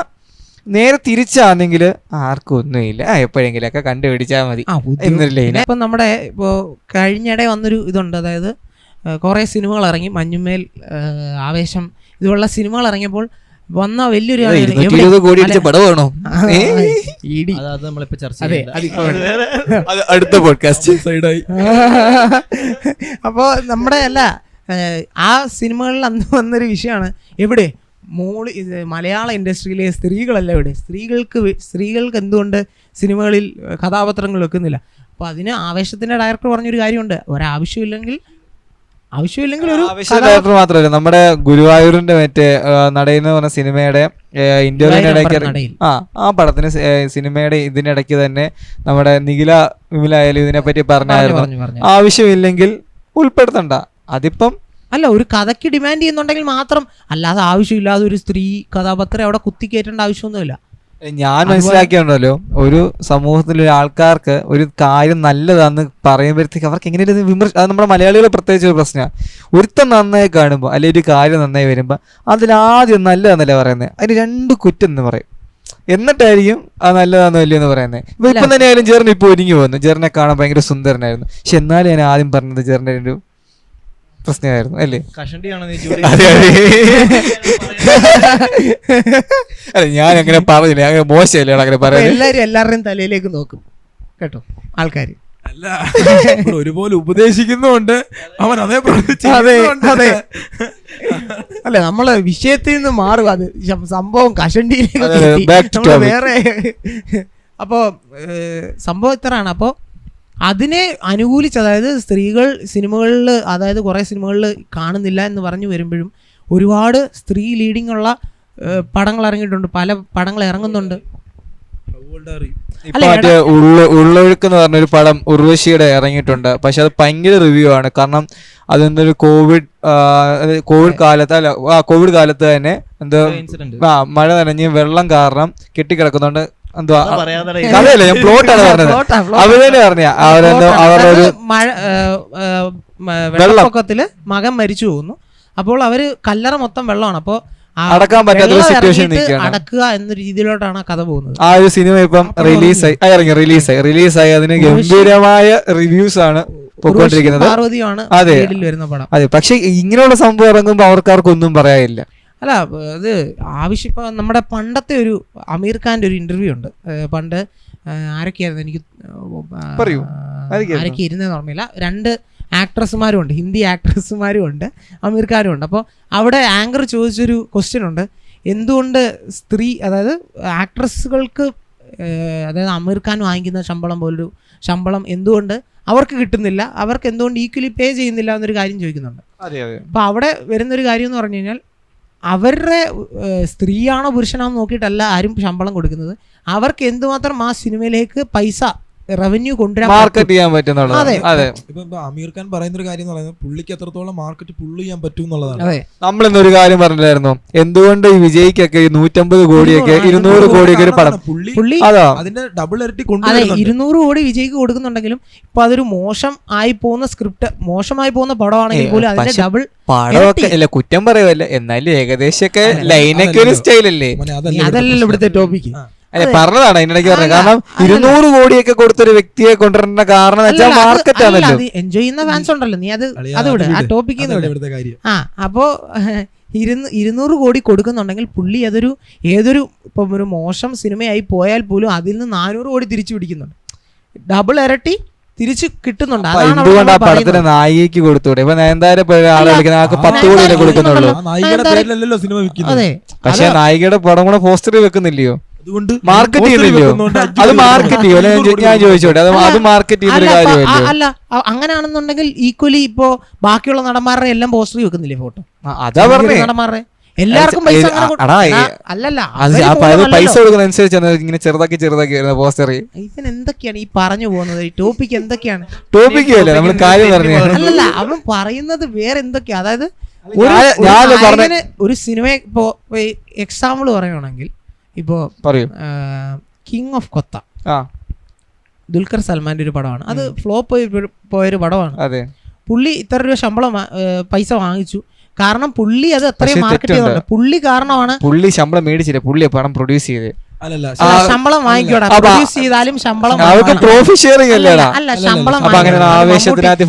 നേരെ തിരിച്ചാണെങ്കിൽ ആർക്കും ഒന്നുമില്ല, എപ്പോഴെങ്കിലൊക്കെ കണ്ടുപിടിച്ചാൽ മതി എന്നല്ലേ. ഇപ്പം നമ്മുടെ ഇപ്പോൾ കഴിഞ്ഞിടെ വന്നൊരു ഇതുണ്ട്, അതായത് കുറേ സിനിമകൾ ഇറങ്ങി, മഞ്ഞുമേൽ, ആവേശം, ഇതുപോലുള്ള സിനിമകൾ ഇറങ്ങിയപ്പോൾ വന്ന വലിയൊരു അടുത്ത പോഡ്കാസ്റ്റ് സൈഡായി. അപ്പോൾ നമ്മുടെ ആ സിനിമകളിൽ അന്ന് വന്നൊരു വിഷയമാണ്, എവിടെ മലയാള ഇൻഡസ്ട്രിയിലെ സ്ത്രീകളല്ല ഇവിടെ, സ്ത്രീകൾക്ക് എന്തുകൊണ്ട് സിനിമകളിൽ കഥാപാത്രങ്ങൾ വെക്കുന്നില്ല? അപ്പോൾ അതിന് ആവേശത്തിൻ്റെ ഡയറക്ടർ പറഞ്ഞൊരു കാര്യമുണ്ട്, ഒരാവശ്യമില്ലെങ്കിൽ ആവശ്യമില്ലെങ്കിൽ ഒരു ആവശ്യം ഡയറക്ടർ മാത്രമല്ല, നമ്മുടെ ഗുരുവായൂരിന്റെ മറ്റേ നടയെന്ന് പറഞ്ഞ സിനിമയുടെ ഇന്റർവ്യൂവിനിടയ്ക്ക് നടയിൽ. ആ പടത്തിന് സിനിമയുടെ ഇതിനിടയ്ക്ക് തന്നെ നമ്മുടെ നിഖില വിമല ആയാലും ഇതിനെപ്പറ്റി പറഞ്ഞായിരുന്നു ആവശ്യമില്ലെങ്കിൽ ഉൾപ്പെടുത്തണ്ട. അതിപ്പം അല്ല, ഒരു കഥയ്ക്ക് ഡിമാൻഡ് ചെയ്യുന്നുണ്ടെങ്കിൽ മാത്രം, അല്ലാതെ ആവശ്യമില്ലാതെ ഒരു സ്ത്രീ കഥാപാത്രം അവിടെ കുത്തിക്കയറ്റേണ്ട ആവശ്യമൊന്നുമില്ല. ഞാൻ മനസ്സിലാക്കിയുണ്ടല്ലോ, ഒരു സമൂഹത്തിലെ ആൾക്കാർക്ക് ഒരു കാര്യം നല്ലതാന്ന് പറയുമ്പോഴത്തേക്ക് അവർക്ക് എങ്ങനെയാണ് അത് നമ്മുടെ മലയാളികളെ പ്രത്യേകിച്ച് ഒരു പ്രശ്നമാണ്. ഒരുത്തം നന്നായി കാണുമ്പോൾ അല്ലെങ്കിൽ ഒരു കാര്യം നന്നായി വരുമ്പോൾ അതിലാദ്യം നല്ലതാന്നല്ലേ പറയുന്നത്, അതിന് 2 കുറ്റം എന്ന് പറയും, എന്നിട്ടായിരിക്കും അത് നല്ലതാന്നോ ഇല്ലയോ എന്ന് പറയുന്നത്. ഇപ്പം തന്നെ ആയാലും ജെറിന് ഇപ്പോൾ ഒരുങ്ങി പോകുന്നു, ജെറിനെ കാണാൻ ഭയങ്കര സുന്ദരനായിരുന്നു, പക്ഷെ എന്നാലും ഞാൻ ആദ്യം പറഞ്ഞത് ജെറിൻ്റെ ഒരു പ്രശ്നമായിരുന്നു അല്ലേ. അല്ല ഞാൻ അങ്ങനെ പറഞ്ഞില്ല, അങ്ങനെ മോശമല്ലേ അങ്ങനെ പറയാം. എല്ലാവരുടെയും തലയിലേക്ക് നോക്കും കേട്ടോ ആൾക്കാർ. അല്ല ഒരുപോലെ ഉപദേശിക്കുന്നുണ്ട് അവൻ അതേ. അതെ അല്ല, നമ്മള് വിഷയത്തിൽ നിന്ന് മാറുക, അത് സംഭവം കഷണ്ടിയിലേക്ക് വേറെ. അപ്പോ സംഭവം ഇത്രയാണ്. അപ്പോൾ അതിനെ അനുകൂലിച്ച്, അതായത് സ്ത്രീകൾ സിനിമകളിൽ, അതായത് കുറേ സിനിമകളിൽ കാണുന്നില്ല എന്ന് പറഞ്ഞു വരുമ്പോഴും ഒരുപാട് സ്ത്രീ ലീഡിങ് ഉള്ള പടങ്ങൾ ഇറങ്ങിയിട്ടുണ്ട്, പല പടങ്ങൾ ഇറങ്ങുന്നുണ്ട്. മറ്റേ ഉള്ളൊഴുക്ക് എന്ന് പറഞ്ഞൊരു പടം ഉർവശിയുടെ ഇറങ്ങിയിട്ടുണ്ട്, പക്ഷെ അത് ഭയങ്കര റിവ്യൂ ആണ്. കാരണം അതെന്തൊരു കോവിഡ് കാലത്ത്, അല്ല കോവിഡ് കാലത്ത് തന്നെ എന്തോ മഴ നനഞ്ഞ് വെള്ളം കാരണം കെട്ടിക്കിടക്കുന്നുണ്ട്. എന്തുവാ കഥയല്ലേ, ഞാൻ പ്ലോട്ടാണ് പറഞ്ഞത്. അവരെ പറഞ്ഞ അവരൊരു വെള്ളപ്പൊക്കത്തില് മകൻ മരിച്ചു പോകുന്നു. അപ്പോൾ അവര് കല്ലറ മൊത്തം വെള്ളമാണ്, അപ്പോൾ അടക്കാൻ പറ്റാത്ത സിറ്റുവേഷൻ അടക്കുക എന്ന രീതിയിലോട്ടാണ് കഥ പോകുന്നത്. ആ ഒരു സിനിമ ഇപ്പം റിലീസായി അതിന് ഗംഭീരമായ റിവ്യൂസ് ആണ് പോയിക്കൊണ്ടിരിക്കുന്നത്. അതെ അതെ, പക്ഷെ ഇങ്ങനെയുള്ള സംഭവം ഇറങ്ങുമ്പോൾ അവർക്കാർക്കൊന്നും പറയാനില്ല. അല്ല, അത് ഇപ്പം നമ്മുടെ പണ്ടത്തെ ഒരു അമീർ ഖാൻ്റെ ഒരു ഇന്റർവ്യൂ ഉണ്ട്. പണ്ട് ആരൊക്കെയായിരുന്നു, എനിക്ക് ആരൊക്കെ ഇരുന്നതെന്ന് ഓർമ്മയില്ല. 2 ആക്ട്രസ്സുമാരും ഉണ്ട്, ഹിന്ദി ആക്ട്രസ്സുമാരും ഉണ്ട്, അമീർ ഖാനും ഉണ്ട്. അപ്പോൾ അവിടെ ആങ്കർ ചോദിച്ചൊരു ക്വസ്റ്റ്യൻ ഉണ്ട്, എന്തുകൊണ്ട് സ്ത്രീ, അതായത് ആക്ട്രസ്സുകൾക്ക്, അതായത് അമീർ ഖാൻ വാങ്ങിക്കുന്ന ശമ്പളം പോലൊരു ശമ്പളം എന്തുകൊണ്ട് അവർക്ക് കിട്ടുന്നില്ല, അവർക്ക് എന്തുകൊണ്ട് ഈക്വലി പേ ചെയ്യുന്നില്ല എന്നൊരു കാര്യം ചോദിക്കുന്നുണ്ട്. അപ്പോൾ അവിടെ വരുന്നൊരു കാര്യം എന്ന് പറഞ്ഞു കഴിഞ്ഞാൽ, അവരുടെ സ്ത്രീയാണോ പുരുഷനാണോ നോക്കിയിട്ടല്ല ആരും ശമ്പളം കൊടുക്കുന്നത്, അവർക്ക് എന്തുമാത്രം ആ സിനിമയിലേക്ക് പൈസ റവന്യൂ കൊണ്ടുവരാൻ മാർക്കറ്റ് ചെയ്യാൻ പറ്റും. ഇപ്പൊ അമീർ ഖാൻ പറയുന്ന ഒരു കാര്യം എന്ന് പറയുന്നത് പുള്ളിക്ക് എത്രത്തോളം മാർക്കറ്റ് പുള്ള് ചെയ്യാൻ പറ്റും എന്നുള്ളതാണ്. നമ്മളിന്നൊരു കാര്യം പറഞ്ഞില്ലായിരുന്നു, എന്തുകൊണ്ട് ഈ വിജയ്ക്കൊക്കെ 150 കോടിയൊക്കെ 200 കോടിയൊക്കെ ഒരു പടം പുള്ളി അതിന്റെ ഡബിൾ ഇരട്ടി 200 കോടി വിജയ്ക്ക് കൊടുക്കുന്നുണ്ടെങ്കിലും ഇപ്പൊ അതൊരു മോശം ആയി പോകുന്ന സ്ക്രിപ്റ്റ്, മോശമായി പോകുന്ന പടമാണെങ്കിൽ പോലും അതിന്റെ ഡബിൾ പടമൊക്കെ അല്ല, കുറ്റം പറയുമല്ല, എന്നാലും ഏകദേശമൊക്കെ ലൈനൊക്കെ ഒരു സ്റ്റൈലല്ലേ. അതല്ലല്ലോ ഇവിടുത്തെ ടോപ്പിക്ക്. അല്ലെ പറഞ്ഞതാണ് അതിനിടയ്ക്ക് പറഞ്ഞത്. കാരണം 200 കോടിയൊക്കെ കൊടുത്തൊരു വ്യക്തിയെ കൊണ്ടുവരേണ്ട കാരണം വെച്ചാൽ മാർക്കറ്റ് ആണല്ലോ. എൻജോയ് ചെയ്യുന്ന ഫാൻസ് ഉണ്ടല്ലോ, നീ അത് വിട്, ആ ടോപ്പിക്ക് അപ്പോ 200 കോടി കൊടുക്കുന്നുണ്ടെങ്കിൽ പുള്ളി അതൊരു ഇപ്പം ഒരു മോശം സിനിമയായി പോയാൽ പോലും അതിൽ നിന്ന് 400 കോടി തിരിച്ചു പിടിക്കുന്നുണ്ട്, ഡബിൾ ഇരട്ടി തിരിച്ചു കിട്ടുന്നുണ്ട്. എന്തുകൊണ്ട് ആ പടത്തിന് നായികക്ക് കൊടുത്തൂടെ? ഇപ്പൊ നയൻതാര ആളെ വിളിക്കുന്ന ആൾക്ക് 10 കോടിയിലെ കൊടുക്കുന്നുള്ളൂ. അതെ, പക്ഷെ നായികയുടെ പടം കൂടെ പോസ്റ്ററിൽ വെക്കുന്നില്ലയോ, മാർക്കറ്റ് ചെയ്യുന്നില്ലയോ? അത് മാർക്കറ്റ് ചെയ്യോ? ഞാൻ ചോദിച്ചോട്ടെ, അത് മാർക്കറ്റ് ചെയ്യുന്ന കാര്യമല്ലോ. അല്ല, അങ്ങനെയാണെന്നുണ്ടെങ്കിൽ ഈക്വലി ഇപ്പോ ബാക്കിയുള്ള നടന്മാരുടെ എല്ലാം പോസ്റ്ററിൽ വെക്കുന്നില്ലേ ഫോട്ടോ? അതാ പറഞ്ഞേ, നടന്മാരുടെ എല്ലാവർക്കും പൈസ അല്ലല്ല, പൈസ കൊടുക്കുന്ന അനുസരിച്ചാണ് ഇങ്ങനെ ചെറുതാക്കി വരുന്ന പോസ്റ്റർ. ഇവൻ എന്തൊക്കെയാണ് ഈ പറഞ്ഞു പോകുന്നത്? ഈ ടോപ്പിക് എന്തൊക്കെയാണ്? ടോപ്പിക് അല്ലേ നമ്മൾ കാര്യം പറഞ്ഞു. അല്ലല്ല, അവൻ പറയുന്നത് വേറെ എന്തൊക്കെയാ. അതായത് ഒരു സിനിമ ഇപ്പോ എക്സാമ്പിൾ പറയുകയാണെങ്കിൽ, ഇപ്പോ കിങ് ഓഫ് കൊത്ത ദുൽഖർ സൽമാന്റെ ഒരു പടമാണ്. അത് ഫ്ലോപ്പ് പോയൊരു പടമാണ്. പുള്ളി ഇത്ര രൂപ ശമ്പളം പൈസ വാങ്ങിച്ചു, കാരണം പുള്ളി അത് അത്രയും മാർക്കറ്റ് ചെയ്യുന്നുണ്ട്. പുള്ളി കാരണമാണ്. പുള്ളി ശമ്പളം മേടിച്ചില്ല, പുള്ളി പടം പ്രൊഡ്യൂസ് ചെയ്ത്. ശമ്പളം വാങ്ങിക്കോടാ, പ്രൊഡ്യൂസ് ചെയ്താലും ശമ്പളം ട്രോഫി ഷെയറിംഗ് അല്ലേടാ. അല്ല, ശമ്പളം ആവേശത്തിനകത്ത്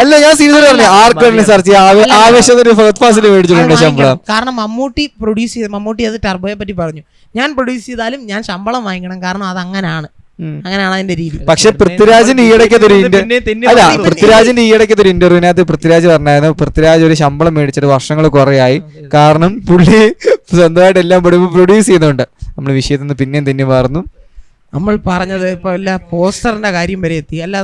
അല്ല, ഞാൻ സീരിയസ് പറഞ്ഞു, ആർക്കും സെർച്ച് ചെയ്യാം, ആവേശത്തിന് ഫസ്റ്റ് ഫാസിൽ മേടിച്ചിട്ടുണ്ട് ശമ്പളം. കാരണം മമ്മൂട്ടി പ്രൊഡ്യൂസ് ചെയ്ത്, മമ്മൂട്ടി അത് ടർബോയെ പറ്റി പറഞ്ഞു, ഞാൻ പ്രൊഡ്യൂസ് ചെയ്താലും ഞാൻ ശമ്പളം വാങ്ങിക്കണം, കാരണം അത് അങ്ങനെയാണ് അതിന്റെ രീതി. പക്ഷെ പൃഥ്വിരാജിന്റെ ഈയിടയ്ക്കൊരു ഇന്റർവ്യൂവിനകത്ത് പൃഥ്വിരാജ് പറഞ്ഞായിരുന്നു, പൃഥ്വിരാജ് ഒരു ശമ്പളം മേടിച്ചിട്ട് വർഷങ്ങൾ കുറേയായി, കാരണം പുള്ളി സ്വന്തമായിട്ട് എല്ലാം പ്രൊഡ്യൂസ് ചെയ്യുന്നുണ്ട്. നമ്മൾ വിഷയത്തിൽ നിന്ന് പിന്നെയും തന്നെ മാറുന്നു. നമ്മൾ പറഞ്ഞത് ഇപ്പോൾ എല്ലാ പോസ്റ്ററിൻ്റെ കാര്യം വരെ എത്തി. അല്ല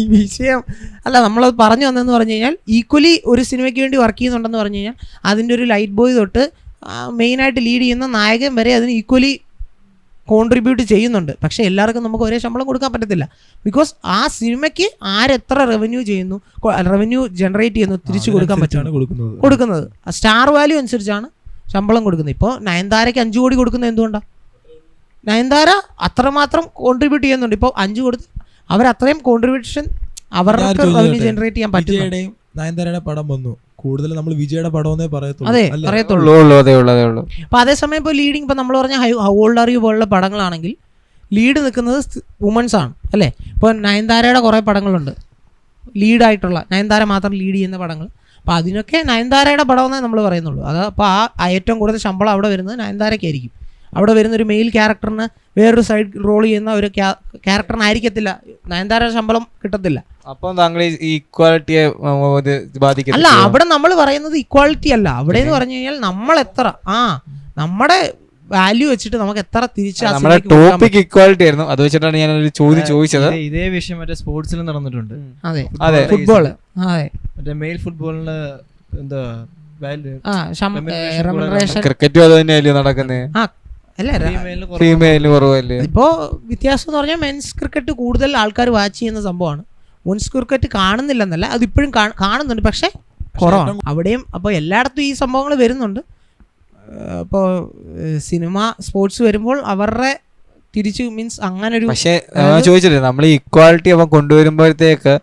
ഈ വിഷയം അല്ല നമ്മളത് പറഞ്ഞു വന്നതെന്ന് പറഞ്ഞു കഴിഞ്ഞാൽ ഈക്വലി ഒരു സിനിമയ്ക്ക് വേണ്ടി വർക്ക് ചെയ്യുന്നുണ്ടെന്ന് പറഞ്ഞു കഴിഞ്ഞാൽ അതിൻ്റെ ഒരു ലൈറ്റ് ബോയ് തൊട്ട് മെയിനായിട്ട് ലീഡ് ചെയ്യുന്ന നായകൻ വരെ അതിന് ഈക്വലി കോൺട്രിബ്യൂട്ട് ചെയ്യുന്നുണ്ട്. പക്ഷേ എല്ലാവർക്കും നമുക്ക് ഒരേ ശമ്പളം കൊടുക്കാൻ പറ്റത്തില്ല. ബിക്കോസ് ആ സിനിമയ്ക്ക് ആരെത്ര റവന്യൂ ജനറേറ്റ് ചെയ്യുന്നു തിരിച്ചു കൊടുക്കാൻ പറ്റും കൊടുക്കുന്നത് സ്റ്റാർ വാല്യൂ അനുസരിച്ചാണ് ശമ്പളം കൊടുക്കുന്നത്. ഇപ്പോൾ നയൻതാരയ്ക്ക് 5 കോടി കൊടുക്കുന്നത് എന്തുകൊണ്ടാണ്? നയൻതാര അത്രമാത്രം കോൺട്രിബ്യൂട്ട് ചെയ്യുന്നുണ്ട്. ഇപ്പോൾ 5 കൊടുത്ത് അവരത്രയും കോൺട്രിബ്യൂഷൻ അവർക്ക് റവന്യൂ ജനറേറ്റ് ചെയ്യാൻ പറ്റും. നയൻതാരയുടെ പടം വന്നു, കൂടുതൽ നമ്മൾ വിജയുടെ പടമെന്നേ പറയത്തുള്ളൂ. അതെ പറയത്തുള്ളൂ. അപ്പൊ അതേസമയം ഇപ്പോൾ ലീഡിങ് ഇപ്പൊ നമ്മൾ പറഞ്ഞ ഹൗ ഓൾഡ് ആർ യു പോലുള്ള പടങ്ങളാണെങ്കിൽ ലീഡ് നിൽക്കുന്നത് വുമൻസ് ആണ് അല്ലേ. ഇപ്പോൾ നയൻതാരയുടെ കുറേ പടങ്ങളുണ്ട് ലീഡായിട്ടുള്ള, നയൻതാര മാത്രം ലീഡ് ചെയ്യുന്ന പടങ്ങൾ. അപ്പോൾ അതിനൊക്കെ നയൻതാരയുടെ പടമെന്നേ നമ്മൾ പറയുന്നുള്ളൂ. അത് അപ്പോൾ ആ ഏറ്റവും കൂടുതൽ ശമ്പളം അവിടെ വരുന്നത് നയൻതാരയ്ക്കായിരിക്കും. അവിടെ വരുന്നൊരു മെയിൽ ക്യാരക്ടറിന് വേറൊരു സൈഡ് റോൾ ചെയ്യുന്ന ഒരു ക്യാരക്ടറിനായിരിക്കത്തില്ല നയൻതാര ശമ്പളം കിട്ടത്തില്ല. അപ്പം താങ്കൾ ഈക്വാലിറ്റിയെ ബാധിക്കില്ല. അല്ല, അവിടെ നമ്മൾ പറയുന്നത് ഈക്വാലിറ്റി അല്ല. അവിടെ എന്ന് പറഞ്ഞു കഴിഞ്ഞാൽ നമ്മൾ എത്ര നമ്മുടെ വാല്യൂ വെച്ചിട്ട് നമുക്ക് എത്ര തിരിച്ച് നമ്മുടെ ടോപ്പിക് ഈക്വാലിറ്റി ആയിരുന്നു, അത് വെച്ചിട്ടാണ് ഞാൻ ഒരു ചോദ്യം ചോദിച്ചത്. ഇതേ വിഷയം മറ്റേ സ്പോർട്സിലും നടന്നിട്ടുണ്ട്. അതെ ഫുട്ബോള്, അതെ മറ്റേ മെയിൽ ഫുട്ബോളിന് എന്താ ക്രിക്കറ്റും അത് തന്നെയല്ലേ നടക്കുന്നത്. ഫീമെയിലിന് കുറവല്ലേ? ഇപ്പോ വ്യത്യാസം എന്ന് പറഞ്ഞാൽ മെൻസ് ക്രിക്കറ്റ് കൂടുതൽ ആൾക്കാർ വാച്ച് ചെയ്യുന്ന സംഭവമാണ്. വുമൻസ് ക്രിക്കറ്റ് കാണുന്നില്ലെന്നല്ല, അതിപ്പോഴും കാണുന്നുണ്ട്, പക്ഷെ കുറവാണ് അവിടെയും. അപ്പോൾ എല്ലായിടത്തും ഈ സംഭവങ്ങൾ വരുന്നുണ്ട്. അപ്പോൾ സിനിമ സ്പോർട്സ് വരുമ്പോൾ അവരുടെ തിരിച്ച് മീൻസ് അങ്ങനെ ഒരു പക്ഷേ ചോദിച്ചില്ലേ നമ്മൾ ഈക്വാലിറ്റി അവൻ കൊണ്ടുവരുമ്പോഴത്തേക്ക്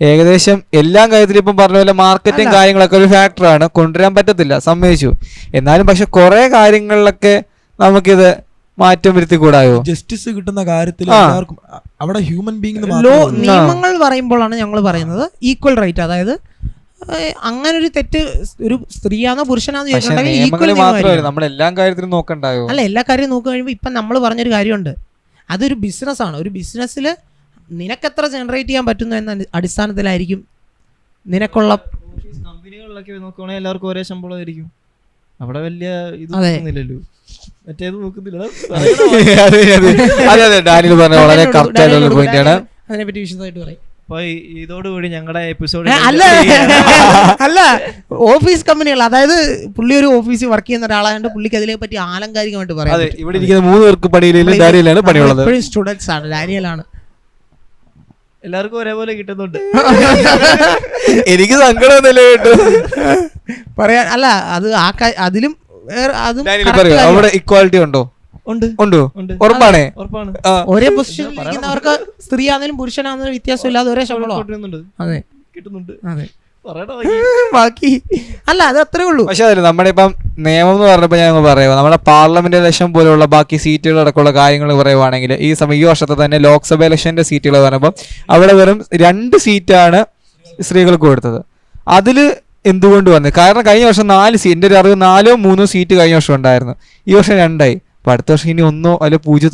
ഏകദേശം എല്ലാ കാര്യത്തിലും ഇപ്പം പറഞ്ഞ പോലെ മാർക്കറ്റിംഗ് കാര്യങ്ങളൊക്കെ ഒരു ഫാക്ടറാണ്, കൊണ്ടുവരാൻ പറ്റത്തില്ല, സമ്മതിച്ചു. എന്നാലും പക്ഷെ കുറെ കാര്യങ്ങളിലൊക്കെ നമുക്കിത് മാറ്റം വരുത്തി കൂടായോ? ജസ്റ്റിസ് കിട്ടുന്ന കാര്യത്തിൽ അവിടെ ഹ്യൂമൻ ബീയിങ് നിയമങ്ങൾ പറയുമ്പോഴാണ് ഞങ്ങൾ പറയുന്നത് ഈക്വൽ റൈറ്റ്. അതായത് അങ്ങനെ ഒരു തെറ്റ് ഒരു സ്ത്രീയാണോ പുരുഷനാണോ നമ്മൾ എല്ലാ കാര്യത്തിലും നോക്കണ്ടായോ? അല്ല, എല്ലാ കാര്യവും നോക്കി കഴിയുമ്പോൾ ഇപ്പം നമ്മൾ പറഞ്ഞൊരു കാര്യമുണ്ട്, അതൊരു ബിസിനസ്സാണ്. ഒരു ബിസിനസ്സിൽ നിനക്കെത്ര ജനറേറ്റ് ചെയ്യാൻ പറ്റുന്നു എന്ന അടിസ്ഥാനത്തിലായിരിക്കും നിനക്കുള്ള. കമ്പനികളിലൊക്കെ നോക്കുകയാണെങ്കിൽ എല്ലാവർക്കും ഒരേ ശമ്പളമായിരിക്കും. അവിടെ വലിയ ഇതൊന്നുമില്ലല്ലോ, മറ്റേത് നോക്കുന്നില്ല. ഡാനിയൽ പറഞ്ഞ വളരെ കറക്റ്റ് ആയിട്ടുള്ള പോയിന്റ് ആണ്. അതിനെപ്പറ്റി വിശദമായിട്ട് പറയും. ഇതോടുകൂടി ഞങ്ങളുടെ എപ്പിസോഡ് അല്ല ഓഫീസ് കമ്പനികൾ, അതായത് പുള്ളി ഒരു ഓഫീസിൽ വർക്ക് ചെയ്യുന്ന ഒരാളായതുകൊണ്ട് പുള്ളിക്ക് അതിനെ പറ്റി ആലങ്കാരികമായിട്ട് പറയാം. ഇവിടെ ഇരിക്കുന്ന 3 പേർക്ക് പണിയില്ല, ഡാനിയലാണ് പണിയുള്ളത്. സ്റ്റുഡൻസ് ആണ്, ഡാനിയലാണ്. എല്ലാവർക്കും ഒരേപോലെ കിട്ടുന്നുണ്ട്. എനിക്ക് സങ്കടമൊന്നുമില്ല കേട്ടോ പറയാൻ. അല്ല, അത് അതിലും അവിടെ ഇക്വാലിറ്റി ഉണ്ടോ? ഉണ്ടോ? ഉറപ്പാണ്. ഒരേ പൊസിഷനിൽ ഇരിക്കുന്നവർക്ക് സ്ത്രീ ആണെങ്കിലും പുരുഷനാണെങ്കിലും വ്യത്യാസം ഇല്ലാതെ ഒരേ ശമ്പളം അതെ കിട്ടുന്നുണ്ട്. അതെ ബാക്കി അല്ല, അത് അത്രേ ഉള്ളൂ. പക്ഷെ അതല്ല നമ്മുടെ ഇപ്പം നിയമം എന്ന് പറഞ്ഞപ്പോൾ ഞാൻ പറയുക, നമ്മുടെ പാർലമെന്റ് ഇലക്ഷൻ പോലെയുള്ള ബാക്കി സീറ്റുകൾ അടക്കമുള്ള കാര്യങ്ങൾ പറയുവാണെങ്കിൽ ഈ വർഷത്തെ തന്നെ ലോക്സഭ ഇലക്ഷന്റെ സീറ്റുകൾ പറയുമ്പോൾ അവിടെ വെറും 2 സീറ്റാണ് സ്ത്രീകൾക്ക് കൊടുത്തത്. അതിൽ എന്തുകൊണ്ട് വന്നത്? കാരണം കഴിഞ്ഞ വർഷം 4 സീറ്റ്, എൻ്റെ ഒരു അറിവ് 4 or 3 സീറ്റ് കഴിഞ്ഞ വർഷം ഉണ്ടായിരുന്നു. ഈ വർഷം 2 ആയി. അപ്പൊ അടുത്ത വർഷം ഇനി 1 or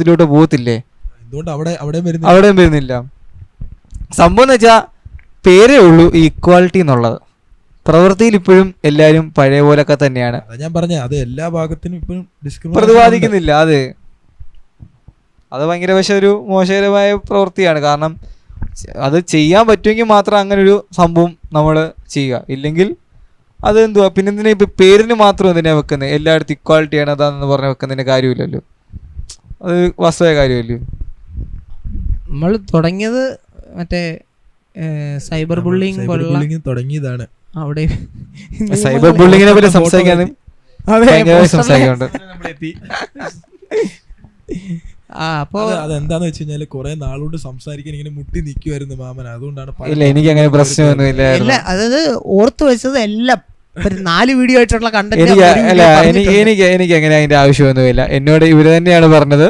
0 പോകത്തില്ലേ? അവിടെയും വരുന്നില്ല. സംഭവം എന്ന് വെച്ചാൽ പേരേ ഉള്ളൂ ഈക്വാലിറ്റി എന്നുള്ളത്, പ്രവൃത്തിയിൽ ഇപ്പോഴും എല്ലാവരും പഴയ പോലൊക്കെ തന്നെയാണ്. ഞാൻ പറഞ്ഞ അത് എല്ലാ ഭാഗത്തിനും ഇപ്പോഴും പ്രതിപാദിക്കുന്നില്ല. അത് ഭയങ്കര പക്ഷെ ഒരു മോശകരമായ പ്രവൃത്തിയാണ്. കാരണം അത് ചെയ്യാൻ പറ്റുമെങ്കിൽ മാത്രം അങ്ങനെ ഒരു സംഭവം നമ്മൾ ചെയ്യുക, ഇല്ലെങ്കിൽ അത് എന്തുവാ പിന്നെ എന്തിനാ ഇപ്പം പേരിന് മാത്രം എന്തിനാ വെക്കുന്നത്? എല്ലായിടത്തും ഇക്വാലിറ്റിയാണ് അതാണെന്ന് പറഞ്ഞ് വെക്കുന്നതിന് കാര്യമില്ലല്ലോ, അത് വാസ്തവ കാര്യമല്ലോ. നമ്മൾ തുടങ്ങിയത് മറ്റേ സൈബർ ബുള്ളിങ് തുടങ്ങിയതാണ്. അവിടെ സൈബർ ബുള്ളിങ്ങിനെ പറ്റി സംസാരിക്കാനും സംസാരിക്കുന്നുണ്ട്. അപ്പോ അതെന്താന്ന് വെച്ച് കഴിഞ്ഞാല് കുറെ നാളുകൊണ്ട് സംസാരിക്കാൻ ഇങ്ങനെ മുട്ടി നിൽക്കുമായിരുന്നു മാമൻ, അതുകൊണ്ടാണ്. ഇല്ല, എനിക്ക് അങ്ങനെ പ്രശ്നമൊന്നുമില്ല. അതായത് ഓർത്തു വെച്ചത് എല്ലാം 4 വീഡിയോ ആയിട്ടുള്ള കണ്ടന്റ്. എനിക്ക് അങ്ങനെ അതിന്റെ ആവശ്യമൊന്നുമില്ല. എന്നോട് ഇവര് തന്നെയാണ് പറഞ്ഞത്,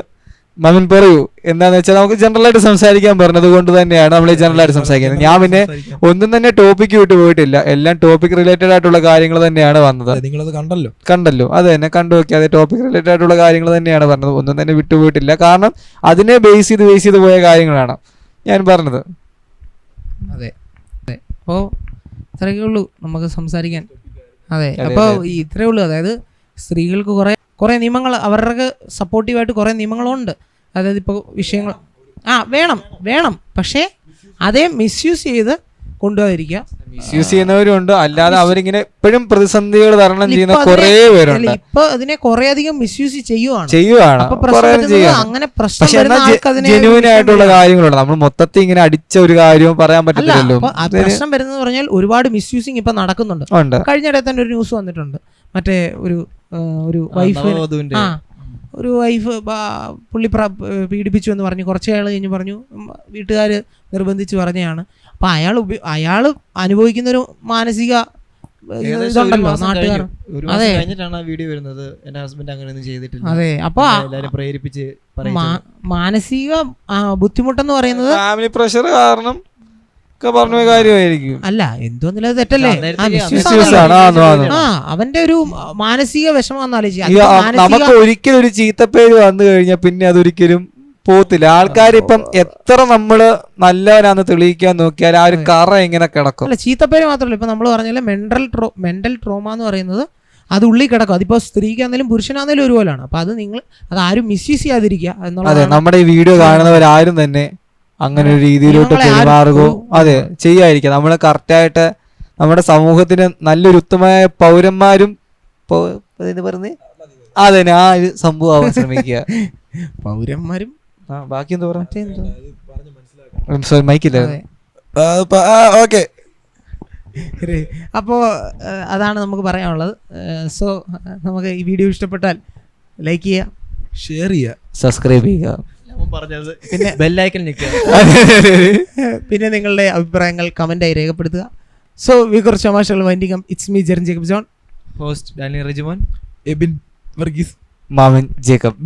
മമൻ പറയൂ എന്താന്ന് വെച്ചാൽ നമുക്ക് ജനറൽ ആയിട്ട് സംസാരിക്കാൻ പറഞ്ഞത് കൊണ്ട് തന്നെയാണ് നമ്മൾ ജനറൽ ആയിട്ട് സംസാരിക്കുന്നത്. ഞാൻ പിന്നെ ഒന്നും തന്നെ ടോപ്പിക്ക് വിട്ടു പോയിട്ടില്ല, എല്ലാം ടോപ്പിക് റിലേറ്റഡ് ആയിട്ടുള്ള കാര്യങ്ങൾ തന്നെയാണ് വന്നത്. നിങ്ങളത് കണ്ടല്ലോ, അത് തന്നെ കണ്ടു നോക്കി, അത് ടോപ്പിക് റിലേറ്റഡ് ആയിട്ടുള്ള കാര്യങ്ങൾ തന്നെയാണ് പറഞ്ഞത്, ഒന്നും തന്നെ വിട്ടുപോയിട്ടില്ല. കാരണം അതിനെ ബേസ് ചെയ്ത് പോയ കാര്യങ്ങളാണ് ഞാൻ പറഞ്ഞത്. അതെ, അപ്പോൾ ഇത്രയൊക്കെ ഉള്ളൂ നമുക്ക് സംസാരിക്കാൻ. അതെ, അപ്പോൾ ഇത്രയേ ഉള്ളൂ. അതായത് സ്ത്രീകൾക്ക് കുറെ നിയമങ്ങൾ, അവരുടെ സപ്പോർട്ടീവായിട്ട് കുറെ നിയമങ്ങളുണ്ട്. അതായത് ഇപ്പോൾ വിഷയങ്ങൾ വേണം പക്ഷേ അതേ മിസ്യൂസ് ചെയ്ത് കൊണ്ടുപോകാതിരിക്കുക. മിസ്യൂസ് ചെയ്യുന്നവരുണ്ട്, അല്ലാതെ അവരിങ്ങനെ എപ്പോഴും പ്രതിസന്ധികൾ തരണം ചെയ്യുന്ന കുറേ പേരുണ്ട്. ഇപ്പൊ അതിനെ കുറെ അധികം മിസ്യൂസ് ചെയ്യുവാണ്. അങ്ങനെ പ്രശ്നം ജെന്യൂൻ ആയിട്ടുള്ള കാര്യങ്ങളുണ്ട്. നമ്മൾ മൊത്തത്തിൽ ഇങ്ങനെ അടിച്ച ഒരു കാര്യവും പറയാൻ പറ്റില്ലല്ലോ. പ്രശ്നം വരുന്നത് പറഞ്ഞാൽ ഒരുപാട് മിസ്യൂസിങ് ഇപ്പൊ നടക്കുന്നുണ്ട്. കഴിഞ്ഞിടെ തന്നെ ഒരു ന്യൂസ് വന്നിട്ടുണ്ട്, മറ്റേ ഒരു വൈഫ് പുള്ളി പീഡിപ്പിച്ചു എന്ന് പറഞ്ഞു. കുറച്ച് നാൾ കഴിഞ്ഞ് പറഞ്ഞു വീട്ടുകാർ നിർബന്ധിച്ച് പറഞ്ഞതാണ്. അപ്പൊ അയാൾ അനുഭവിക്കുന്ന ഒരു മാനസിക ഇതുണ്ടല്ലോ നാട്ടുകാർ. അതെ അതെ. അപ്പൊ മാനസിക ബുദ്ധിമുട്ടെന്ന് പറയുന്നത് ഫാമിലി പ്രഷർ കാരണം പറഞ്ഞ കാര്യമായിരിക്കും. അല്ല, എന്തോന്നില്ല തെറ്റല്ലേ, അവന്റെ ഒരു മാനസിക വിഷമം. നമുക്ക് ഒരിക്കലും ഒരു ചീത്തപ്പേര് വന്നു കഴിഞ്ഞാൽ പിന്നെ അതൊരിക്കലും പോത്തില്ല. ആൾക്കാരിപ്പം എത്ര നമ്മള് നല്ലവരാന്ന് തെളിയിക്കാൻ നോക്കിയാൽ ആ ഒരു കറ ഇങ്ങനെ കിടക്കും. അല്ല, ചീത്തപ്പേര് മാത്രമല്ല, ഇപ്പൊ നമ്മൾ പറഞ്ഞാൽ മെന്റൽ ട്രോമ എന്ന് പറയുന്നത് അത് ഉള്ളിൽ കിടക്കും. അതിപ്പോ സ്ത്രീക്കാണെങ്കിലും പുരുഷനാണെങ്കിലും ഒരുപോലെയാണ്. അപ്പൊ അത് ആരും മിസ്യൂസ് ചെയ്യാതിരിക്കുക എന്നുള്ളത്. അതെ, നമ്മുടെ ഈ വീഡിയോ കാണുന്നവരാരും തന്നെ അങ്ങനെ ഒരു രീതിയിലോട്ട് പെരുമാറുകയോ അതെ ചെയ്യാതിരിക്കുക. നമ്മൾ കറക്റ്റായിട്ട് നമ്മുടെ സമൂഹത്തിന് നല്ലൊരു ഉത്തമമായ പൗരന്മാരും പറഞ്ഞ് അതെ ആ ഒരു സംഭവം ആവാൻ ശ്രമിക്കുക. പൗരന്മാരും ബാക്കി എന്താ പറയാ, മൈക്കില്ല. ഓക്കെ, അപ്പോൾ അതാണ് നമുക്ക് പറയാനുള്ളത്. സോ നമുക്ക് ഈ വീഡിയോ ഇഷ്ടപ്പെട്ടാൽ ലൈക്ക് ചെയ്യുക, ഷെയർ ചെയ്യുക, സബ്സ്ക്രൈബ് ചെയ്യുക, പിന്നെ ബെല്ലൈക്കൺ ഞെക്കുക. പിന്നെ നിങ്ങളുടെ അഭിപ്രായങ്ങൾ കമന്റായി രേഖപ്പെടുത്തുക. സോ വി കുറച്ച് തമാശകൾ winding. It's me Jerin Jacob John, host Daniel Rijimon, Ebin Varghese, Mammen Jacob.